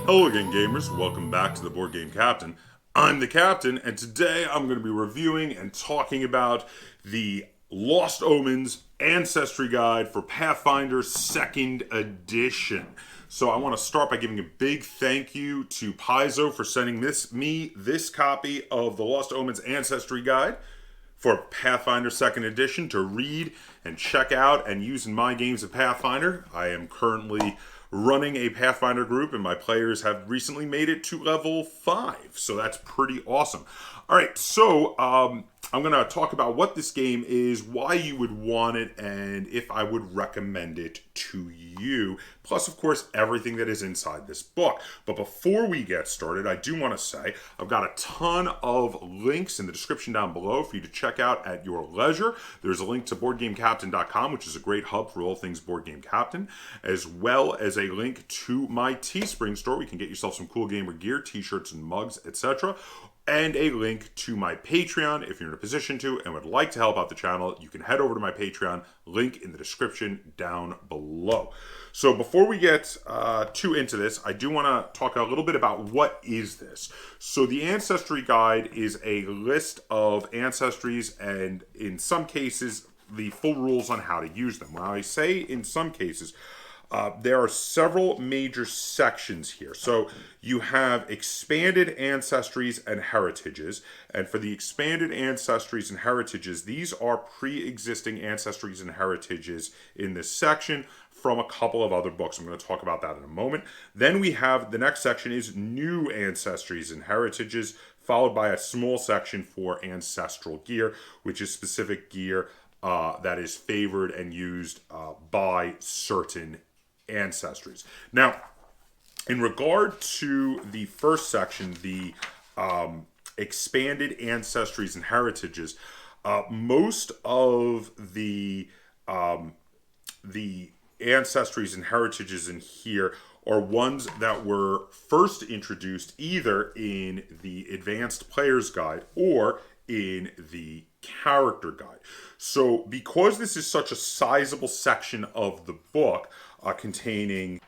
Hello again, gamers. Welcome back to the Board Game Captain. I'm the Captain, and today I'm going to be reviewing and talking about the Lost Omens Ancestry Guide for Pathfinder 2nd Edition. So I want to start by giving a big thank you to Paizo for sending me this copy of the Lost Omens Ancestry Guide for Pathfinder 2nd Edition to read and check out and use in my games of Pathfinder. I am currently running a Pathfinder group, and my players have recently made it to level 5, so that's pretty awesome. Alright, so I'm going to talk about what this game is, why you would want it, and if I would recommend it to you. Plus, of course, everything that is inside this book. But before we get started, I do want to say I've got a ton of links in the description down below for you to check out at your leisure. There's a link to BoardGameCaptain.com, which is a great hub for all things Board Game Captain, as well as a link to my Teespring store. We can get yourself some cool gamer gear, t-shirts and mugs, etc., and a link to my Patreon if you're in a position to and would like to help out the channel. You can head over to my Patreon, link in the description down below. So before we get too into this, I do want to talk a little bit about what is this. So the Ancestry Guide is a list of ancestries and in some cases the full rules on how to use them. When I say in some cases, there are several major sections here. So you have expanded ancestries and heritages. And for the expanded ancestries and heritages, these are pre-existing ancestries and heritages in this section from a couple of other books. I'm going to talk about that in a moment. Then we have the next section is new ancestries and heritages, followed by a small section for ancestral gear, which is specific gear that is favored and used by certain ancestries. Now, in regard to the first section, the expanded ancestries and heritages, most of the ancestries and heritages in here are ones that were first introduced either in the Advanced Player's Guide or in the Character Guide. So because this is such a sizable section of the book, containing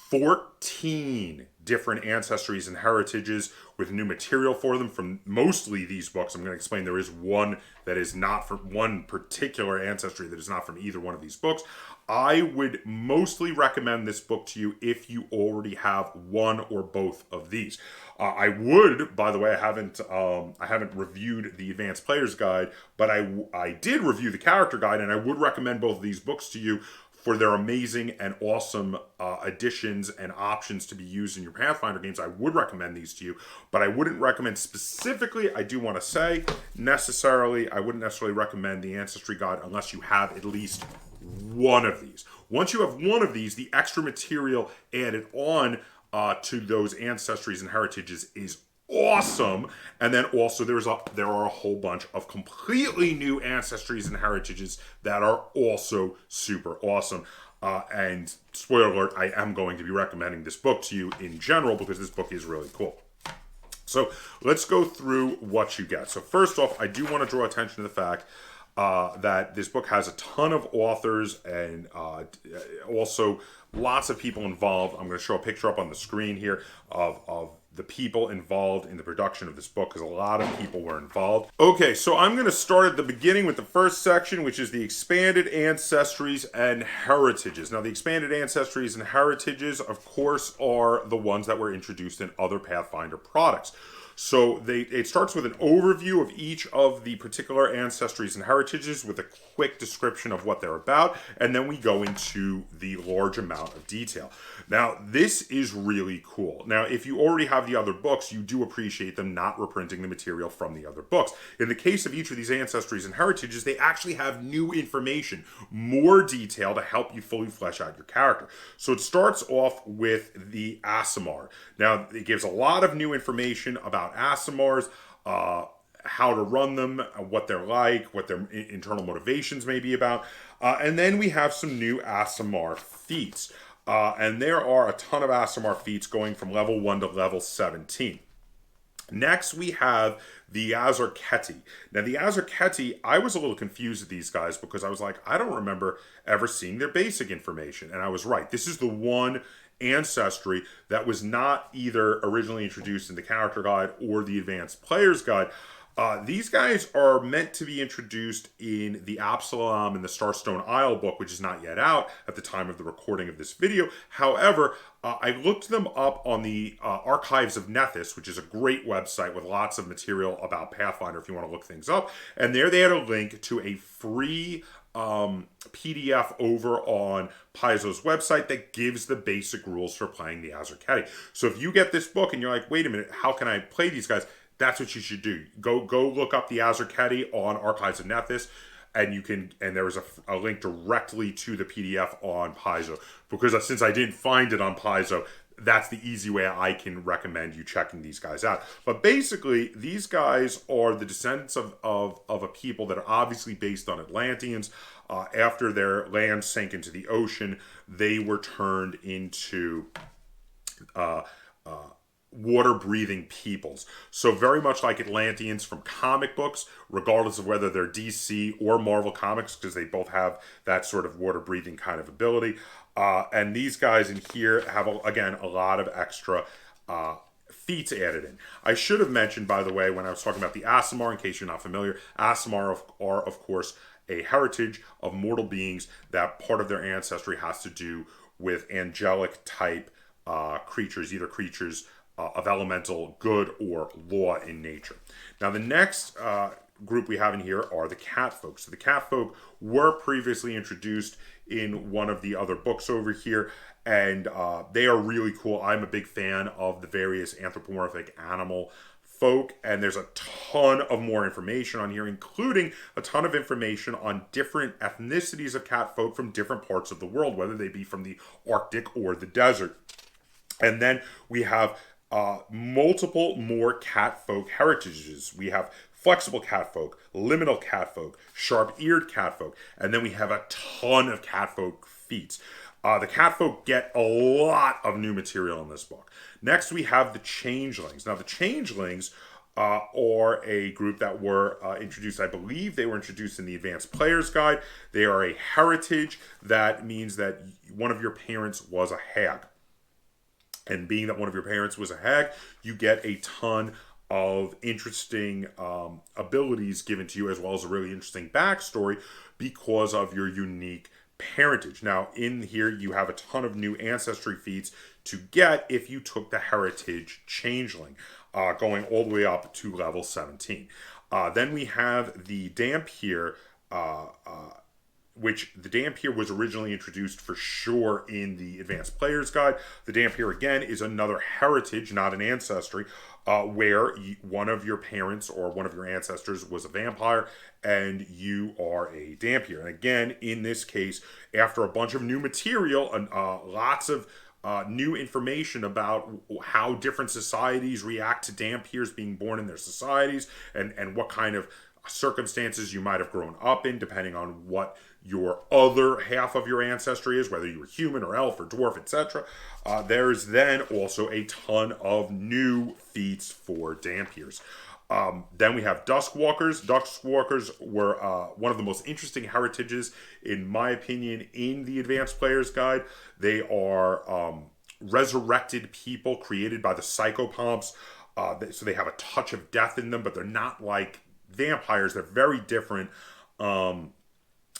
14 different ancestries and heritages with new material for them from mostly these books. I'm going to explain there is one that is not from one particular ancestry that is not from either one of these books. I would mostly recommend this book to you if you already have one or both of these. I would, by the way, I haven't reviewed the Advanced Player's Guide, but I did review the Character Guide, and I would recommend both of these books to you for their amazing and awesome additions and options to be used in your Pathfinder games. I would recommend these to you, but I wouldn't recommend specifically, I do want to say, I wouldn't necessarily recommend the Ancestry Guide unless you have at least one of these. Once you have one of these, the extra material added on to those ancestries and heritages is awesome. And then also there are a whole bunch of completely new ancestries and heritages that are also super awesome. And spoiler alert, I am going to be recommending this book to you in general because this book is really cool. So let's go through what you get. So first off, I do want to draw attention to the fact that this book has a ton of authors and also lots of people involved. I'm going to show a picture up on the screen here of the people involved in the production of this book because a lot of people were involved. Okay, so I'm going to start at the beginning with the first section, which is the expanded ancestries and heritages. Now, the expanded ancestries and heritages, of course, are the ones that were introduced in other Pathfinder products. So it starts with an overview of each of the particular ancestries and heritages with a quick description of what they're about, and then we go into the large amount of detail. Now, this is really cool. Now, if you already have the other books, you do appreciate them not reprinting the material from the other books. In the case of each of these ancestries and heritages, they actually have new information, more detail to help you fully flesh out your character. So it starts off with the Aasimar. Now, it gives a lot of new information about Aasimars, how to run them, what they're like, what their internal motivations may be about. And then we have some new Aasimar feats. And there are a ton of Aasimar feats going from level 1 to level 17. Next, we have the Azercati. Now, the Azercati, I was a little confused with these guys because I was like, I don't remember ever seeing their basic information. And I was right. This is the one ancestry that was not either originally introduced in the character guide or the advanced player's guide. These guys are meant to be introduced in the Absalom and the Starstone Isle book, which is not yet out at the time of the recording of this video. However, I looked them up on the Archives of Nethys, which is a great website with lots of material about Pathfinder if you want to look things up. And there they had a link to a free PDF over on Paizo's website that gives the basic rules for playing the Azercati. So if you get this book and you're like, wait a minute, how can I play these guys? That's what you should do. Go look up the Azercati on Archives of Nethys, and you can. And there is a link directly to the PDF on Paizo, because since I didn't find it on Paizo, that's the easy way I can recommend you checking these guys out. But basically, these guys are the descendants of a people that are obviously based on Atlanteans. After their land sank into the ocean, they were turned into water-breathing peoples. So very much like Atlanteans from comic books, regardless of whether they're DC or Marvel Comics, because they both have that sort of water-breathing kind of ability. And these guys in here have, again, a lot of extra feats added in. I should have mentioned, by the way, when I was talking about the Aasimar, in case you're not familiar, Aasimar are, of course, a heritage of mortal beings that part of their ancestry has to do with angelic-type creatures, either creatures of elemental good or law in nature. Now, the next group we have in here are the cat folk. So the cat folk were previously introduced in one of the other books over here, and they are really cool. I'm a big fan of the various anthropomorphic animal folk, and there's a ton of more information on here, including a ton of information on different ethnicities of cat folk from different parts of the world, whether they be from the Arctic or the desert. And then we have multiple more cat folk heritages. We have flexible cat folk, liminal cat folk, sharp-eared cat folk, and then we have a ton of cat folk feats. The cat folk get a lot of new material in this book. Next, we have the Changelings. Now, the Changelings are a group that were introduced, I believe they were introduced in the Advanced Player's Guide. They are a heritage that means that one of your parents was a hag. And being that one of your parents was a hag, you get a ton of interesting abilities given to you, as well as a really interesting backstory because of your unique parentage. Now, in here, you have a ton of new ancestry feats to get if you took the Heritage Changeling, going all the way up to level 17. Then we have the Dhampir, which the Dhampir was originally introduced for sure in the Advanced Player's Guide. The Dhampir, again, is another heritage, not an ancestry, where one of your parents or one of your ancestors was a vampire, and you are a Dhampir. And again, in this case, after a bunch of new material and lots of new information about how different societies react to Dhampirs being born in their societies, and what kind of circumstances you might have grown up in, depending on what your other half of your ancestry is, whether you were human or elf or dwarf, etc. There's then also a ton of new feats for Dhampirs. Then we have Duskwalkers. Duskwalkers were one of the most interesting heritages, in my opinion, in the Advanced Player's Guide. They are resurrected people created by the psychopomps. So they have a touch of death in them, but they're not like vampires. They're very different.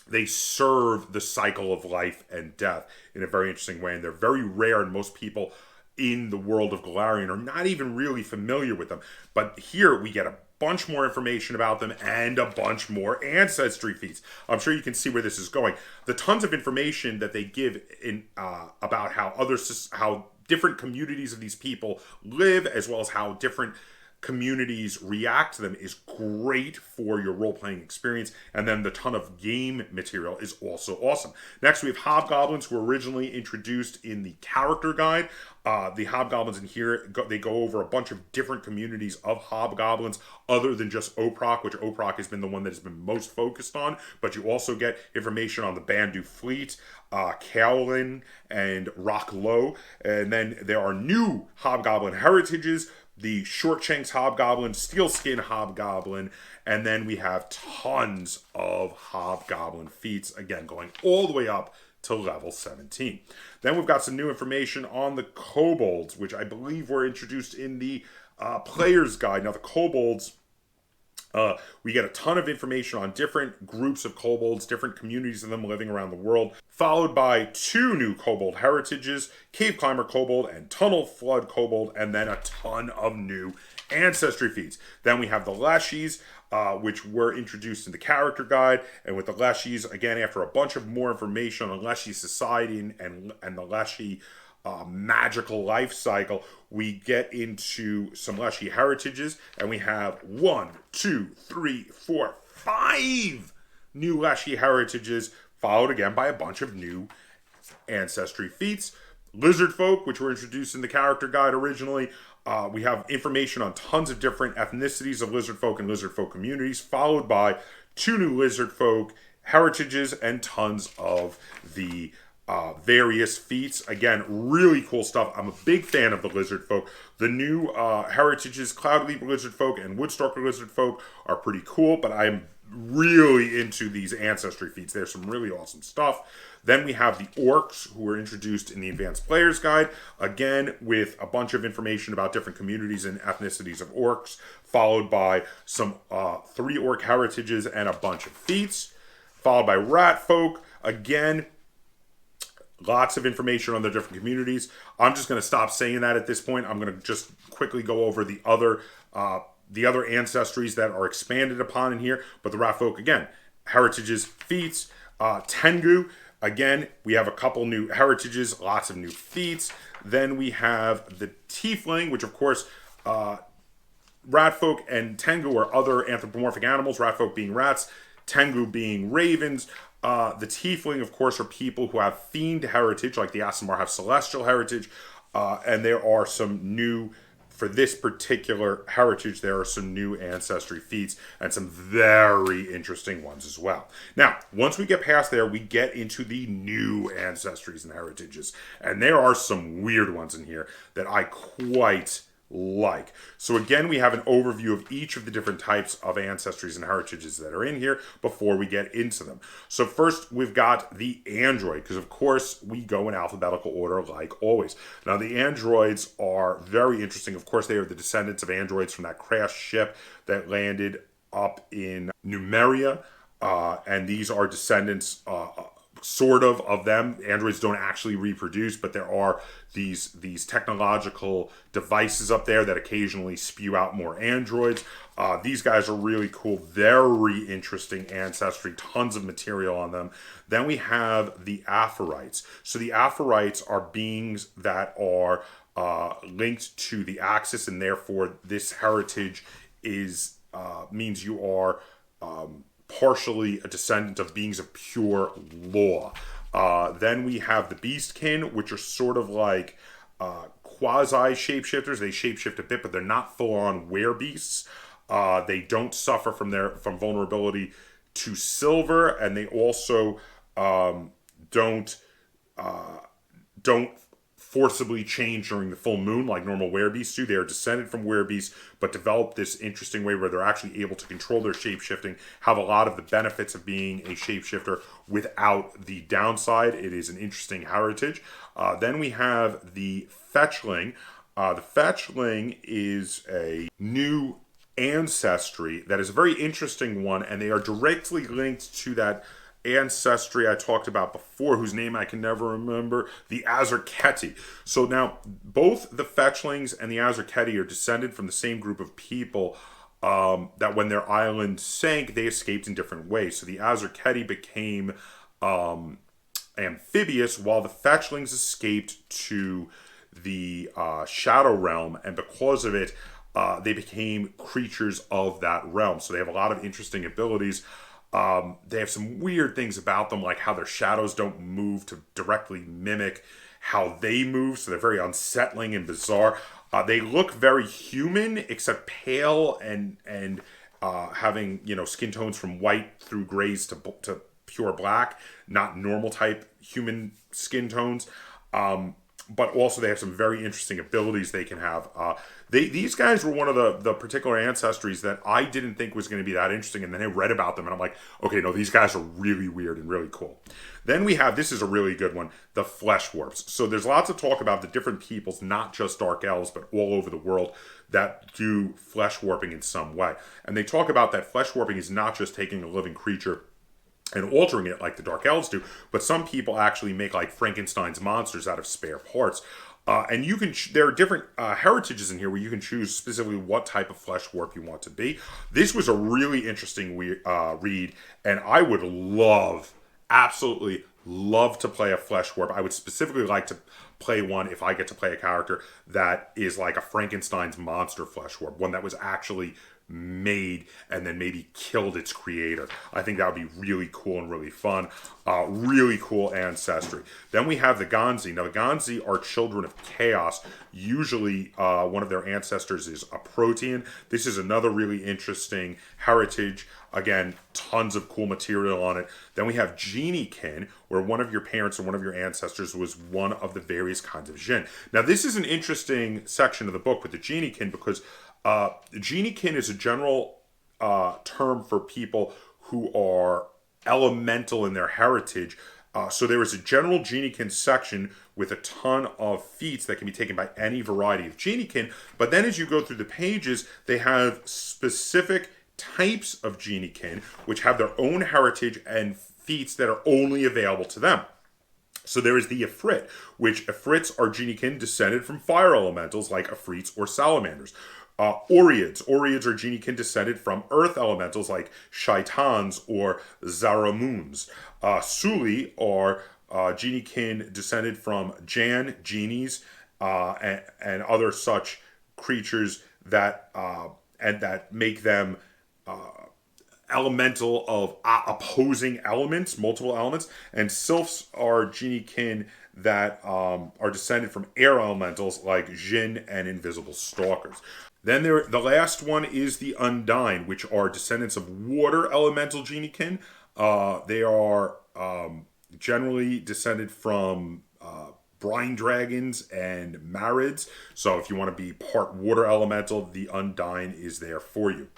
They serve the cycle of life and death in a very interesting way, and they're very rare, and most people in the world of Golarion are not even really familiar with them. But here we get a bunch more information about them and a bunch more ancestry feats. I'm sure you can see where this is going. The tons of information that they give in about how different communities of these people live, as well as how different communities react to them, is great for your role-playing experience. And then the ton of game material is also awesome. Next, we have Hobgoblins, who were originally introduced in the character guide. The Hobgoblins in here, they go over a bunch of different communities of Hobgoblins other than just Oprok, which Oprok has been the one that has been most focused on. But you also get information on the Bandu Fleet, Cowlin, and Rock Low. And then there are new Hobgoblin heritages, the Shortshanks Hobgoblin, Steelskin Hobgoblin, and then we have tons of Hobgoblin feats, again, going all the way up to level 17. Then we've got some new information on the Kobolds, which I believe were introduced in the Player's Guide. Now, the Kobolds, we get a ton of information on different groups of kobolds, different communities of them living around the world, followed by 2 new kobold heritages, Cave Climber Kobold and Tunnel Flood Kobold, and then a ton of new ancestry feats. Then we have the Leshies, which were introduced in the character guide, and with the Leshies, again, after a bunch of more information on Leshy society and the Leshy magical life cycle, we get into some Leshy heritages, and we have 1, 2, 3, 4, 5 new Leshy heritages, followed again by a bunch of new ancestry feats. Lizard folk, which were introduced in the character guide originally. We have information on tons of different ethnicities of lizard folk and lizard folk communities, followed by 2 new lizard folk heritages and tons of the various feats. Again, really cool stuff. I'm a big fan of the lizard folk. The new heritages, Cloud Leap lizard folk and Woodstalker lizard folk, are pretty cool, but I'm really into these ancestry feats. There's some really awesome stuff. Then we have the Orcs, who were introduced in the Advanced Player's Guide, again with a bunch of information about different communities and ethnicities of Orcs, followed by some 3 Orc heritages and a bunch of feats, followed by Rat folk. Again, lots of information on the different communities. I'm just going to stop saying that at this point. I'm going to just quickly go over the other ancestries that are expanded upon in here. But the Rat folk, again, heritages, feats, Tengu. Again, we have a couple new heritages, lots of new feats. Then we have the Tiefling, which of course, Ratfolk and Tengu are other anthropomorphic animals, Ratfolk being rats, Tengu being ravens. The Tiefling, of course, are people who have fiend heritage, like the Aasimar have celestial heritage. And there are some new, for this particular heritage, there are some new ancestry feats and some very interesting ones as well. Now, once we get past there, we get into the new ancestries and heritages. And there are some weird ones in here that I quite like. So again, we have an overview of each of the different types of ancestries and heritages that are in here before we get into them. So first, we've got the android, because of course we go in alphabetical order like always. Now the androids are very interesting. Of course, they are the descendants of androids from that crashed ship that landed up in Numeria, and these are descendants sort of them. Androids don't actually reproduce, but there are these technological devices up there that occasionally spew out more androids. These guys are really cool, very interesting ancestry, tons of material on them. Then we have the Aferites. So the Aferites are beings that are linked to the Axis, and therefore this heritage is means you are partially a descendant of beings of pure law. Then we have the Beast Kin, which are sort of like quasi shapeshifters. They shapeshift a bit, but they're not full on werebeasts. They don't suffer from vulnerability to silver, and they also don't forcibly change during the full moon like normal werebeasts do. They are descended from werebeasts, but develop this interesting way where they're actually able to control their shapeshifting, have a lot of the benefits of being a shapeshifter without the downside. It is an interesting heritage. Then we have the Fetchling. The Fetchling is a new ancestry that is a very interesting one, and they are directly linked to that ancestry I talked about before, whose name I can never remember, the Azercati. So now, both the Fetchlings and the Azercati are descended from the same group of people that when their island sank, they escaped in different ways. So the Azercati became amphibious, while the Fetchlings escaped to the Shadow Realm, and because of it, they became creatures of that realm. So they have a lot of interesting abilities. They have some weird things about them, like how their shadows don't move to directly mimic how they move, so they're very unsettling and bizarre. They look very human, except pale and having skin tones from white through grays to pure black, not normal type human skin tones. but also they have some very interesting abilities they can have. These guys were one of the particular ancestries that I didn't think was going to be that interesting, and then I read about them, and I'm like, okay, no, these guys are really weird and really cool. Then we have, this is a really good one, the flesh warps. So there's lots of talk about the different peoples, not just dark elves, but all over the world, that do flesh warping in some way. And they talk about that flesh warping is not just taking a living creature and altering it like the Dark Elves do, but some people actually make like Frankenstein's monsters out of spare parts. And you can, there are different heritages in here where you can choose specifically what type of flesh warp you want to be. This was a really interesting read, and I would absolutely love to play a flesh warp. I would specifically like to play one if I get to play a character that is like a Frankenstein's monster flesh warp, one that was actually made and then maybe killed its creator. I think that would be really cool and really fun. Really cool ancestry. Then we have the Gonzi. Now the Gonzi are children of chaos. Usually one of their ancestors is a protean. This is another really interesting heritage. Again, tons of cool material on it. Then we have Genie Kin, where one of your parents or one of your ancestors was one of the various kinds of Jinn. Now this is an interesting section of the book with the Genie Kin, because Genie Kin is a general term for people who are elemental in their heritage. So there is a general Genie Kin section with a ton of feats that can be taken by any variety of Genie Kin. But then as you go through the pages, they have specific types of Genie Kin, which have their own heritage and feats that are only available to them. So there is the Afrit, which Afrits are Genie Kin descended from fire elementals like Afrits or salamanders. Oreads are Genie Kin descended from earth elementals like Shaitans or Zaramoons. Suli are Genie Kin descended from Jan, genies, and other such creatures that and that make them elemental of opposing elements, multiple elements. And Sylphs are Genie Kin that are descended from air elementals like Jinn and invisible stalkers. Then the last one is the Undyne, which are descendants of water elemental Genie Kin. They are generally descended from brine dragons and marids. So if you want to be part water elemental, the Undyne is there for you.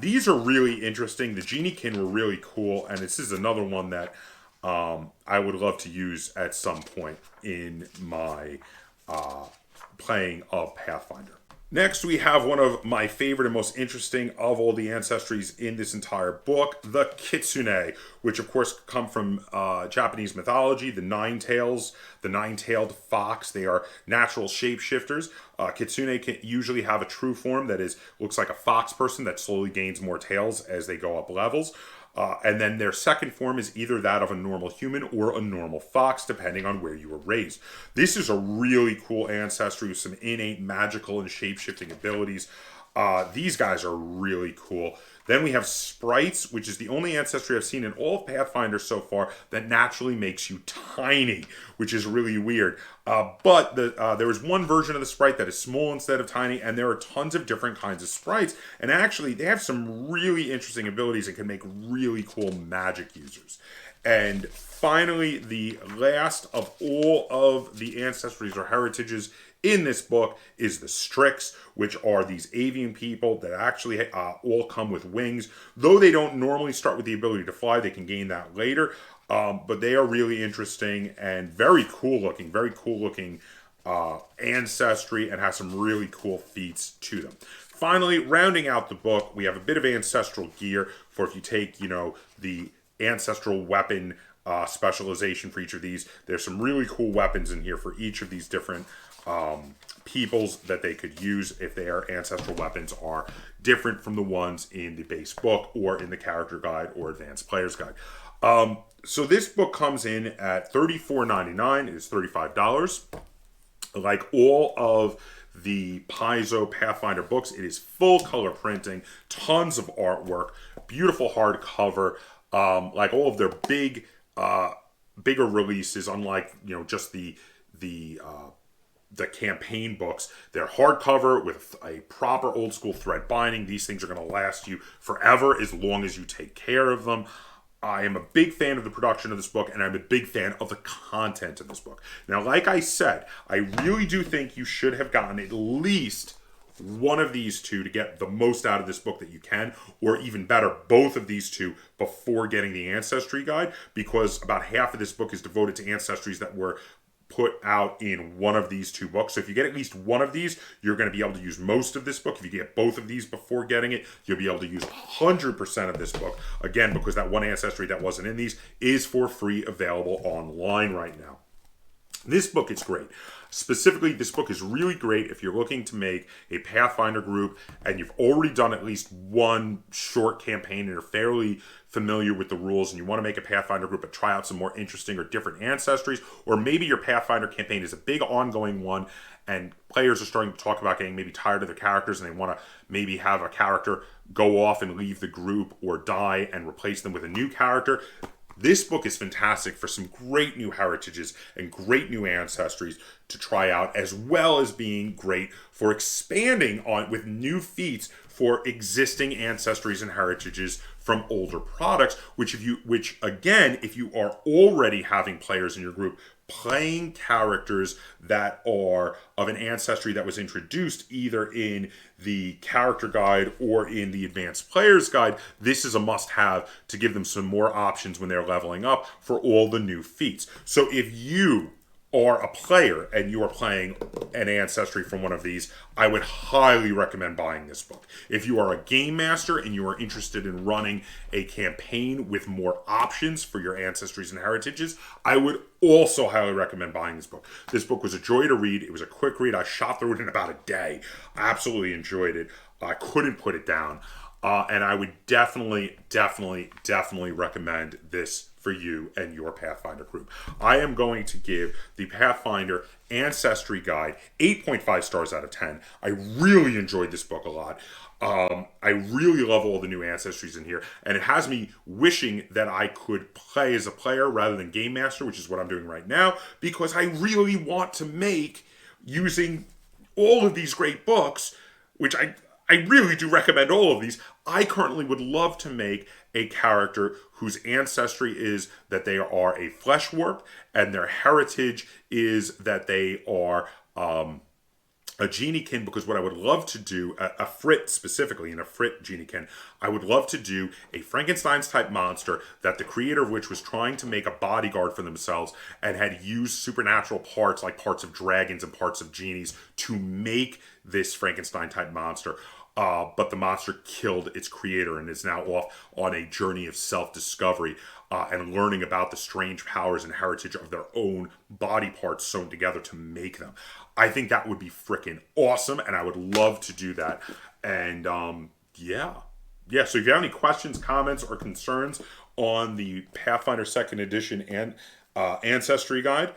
These are really interesting. The Genie Kin were really cool, and this is another one that I would love to use at some point in my playing of Pathfinder. Next, we have one of my favorite and most interesting of all the ancestries in this entire book, the Kitsune, which of course come from Japanese mythology, the nine-tailed fox. They are natural shapeshifters. Kitsune can usually have a true form that looks like a fox person that slowly gains more tails as they go up levels. And then their second form is either that of a normal human or a normal fox, depending on where you were raised. This is a really cool ancestry with some innate magical and shape-shifting abilities. These guys are really cool. Then we have Sprites, which is the only ancestry I've seen in all of Pathfinder so far that naturally makes you tiny, which is really weird. But there is one version of the Sprite that is small instead of tiny, and there are tons of different kinds of Sprites. And actually, they have some really interesting abilities and can make really cool magic users. And finally, the last of all of the ancestries or heritages in this book is the Strix, which are these avian people that actually all come with wings. Though they don't normally start with the ability to fly, they can gain that later. But they are really interesting and very cool looking ancestry, and have some really cool feats to them. Finally, rounding out the book, we have a bit of ancestral gear for if you take, the ancestral weapon specialization for each of these. There's some really cool weapons in here for each of these different peoples that they could use if their ancestral weapons are different from the ones in the base book or in the character guide or advanced player's guide. So this book comes in at $34.99. It is $35. Like all of the Paizo Pathfinder books, it is full color printing, tons of artwork, beautiful hardcover. Like all of their bigger releases, unlike just the campaign books, they're hardcover with a proper old school thread binding. These things are going to last you forever as long as you take care of them. I am a big fan of the production of this book, and I'm a big fan of the content of this book. Now, like I said, I really do think you should have gotten at least one of these two to get the most out of this book that you can, or even better, both of these two before getting the Ancestry guide, because about half of this book is devoted to Ancestries that were put out in one of these two books. So if you get at least one of these, you're going to be able to use most of this book. If you get both of these before getting it, you'll be able to use 100% of this book. Again, because that one Ancestry that wasn't in these is for free available online right now. This book is great. Specifically, this book is really great if you're looking to make a Pathfinder group and you've already done at least one short campaign and you're fairly familiar with the rules and you want to make a Pathfinder group but try out some more interesting or different ancestries, or maybe your Pathfinder campaign is a big ongoing one and players are starting to talk about getting maybe tired of their characters and they want to maybe have a character go off and leave the group or die and replace them with a new character. This book is fantastic for some great new heritages and great new ancestries to try out, as well as being great for expanding on with new feats for existing ancestries and heritages from older products, which again, if you are already having players in your group playing characters that are of an ancestry that was introduced either in the character guide or in the advanced players guide, this is a must-have to give them some more options when they're leveling up for all the new feats. So if you are a player and you are playing an ancestry from one of these, I would highly recommend buying this book. If you are a game master and you are interested in running a campaign with more options for your ancestries and heritages, I would also highly recommend buying this book. This book was a joy to read. It was a quick read. I shot through it in about a day. I absolutely enjoyed it. I couldn't put it down. And I would definitely recommend this for you and your Pathfinder group. I am going to give the Pathfinder Ancestry Guide 8.5 stars out of 10. I really enjoyed this book a lot. I really love all the new ancestries in here, and it has me wishing that I could play as a player rather than game master, which is what I'm doing right now, because I really want to make, using all of these great books, which I really do recommend all of these. I currently would love to make a character whose ancestry is that they are a flesh warp and their heritage is that they are a Genie Kin, because what I would love to do, a Frit specifically, in a Frit Genie Kin, I would love to do a Frankenstein's type monster that the creator of which was trying to make a bodyguard for themselves and had used supernatural parts like parts of dragons and parts of genies to make this Frankenstein type monster. But the monster killed its creator and is now off on a journey of self-discovery and learning about the strange powers and heritage of their own body parts sewn together to make them. I think that would be freaking awesome, and I would love to do that. And yeah. So if you have any questions, comments, or concerns on the Pathfinder 2nd Edition and Ancestry Guide,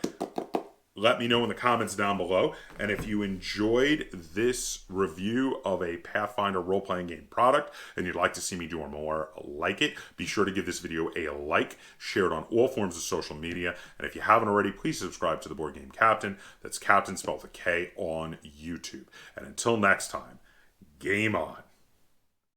let me know in the comments down below. And if you enjoyed this review of a Pathfinder role-playing game product and you'd like to see me do more like it, be sure to give this video a like, share it on all forms of social media, and if you haven't already, please subscribe to the Board Game Kaptain. That's Kaptain spelled with a K on YouTube. And until next time, game on.